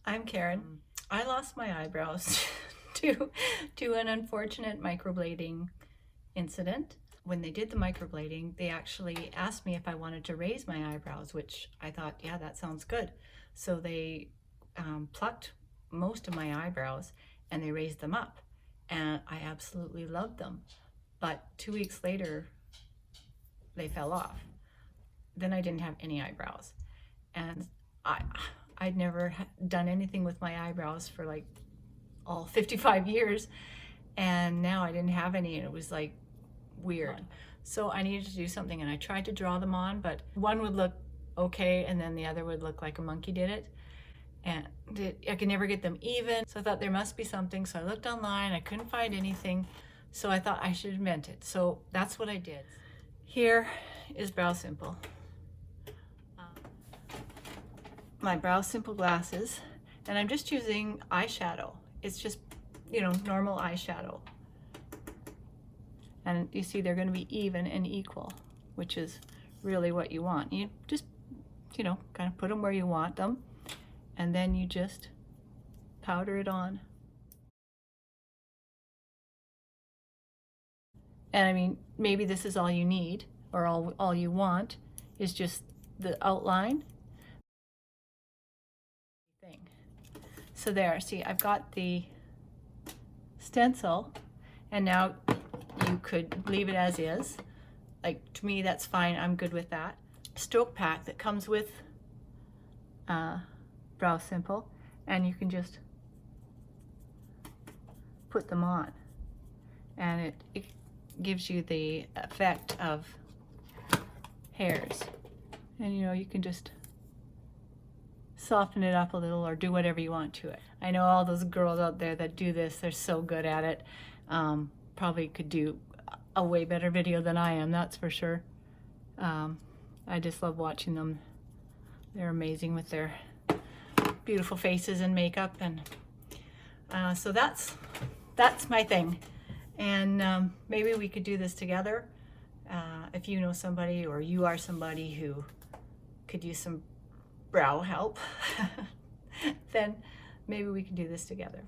I'm Karen. I lost my eyebrows to an unfortunate microblading incident. When they did the microblading, they actually asked me if I wanted to raise my eyebrows, which I thought, yeah, that sounds good. So they plucked most of my eyebrows and they raised them up, and I absolutely loved them. But 2 weeks later, they fell off. Then I didn't have any eyebrows, and I'd never done anything with my eyebrows for like all 55 years, and now I didn't have any, and it was like weird. So I needed to do something, and I tried to draw them on, but one would look okay and then the other would look like a monkey did it, and I could never get them even. So I thought there must be something, so I looked online, I couldn't find anything, so I thought I should invent it. So that's what I did. Here is Brow Simple. My Brow Simple glasses, and I'm just using eyeshadow. It's just, you know, normal eyeshadow. And you see they're going to be even and equal, which is really what you want. You just, you know, kind of put them where you want them, and then you just powder it on. And I mean, maybe this is all you need, or all you want is just the outline. So there, see, I've got the stencil, and now you could leave it as is. Like, to me, that's fine. I'm good with that. Stroke pack that comes with Brow Simple, and you can just put them on, and it gives you the effect of hairs. And you know, you can just soften it up a little or do whatever you want to it. I know all those girls out there that do this, they're so good at it. Probably could do a way better video than I am, that's for sure. I just love watching them. They're amazing with their beautiful faces and makeup, and so that's my thing. And maybe we could do this together. If you know somebody, or you are somebody who could use some brow help, then maybe we can do this together.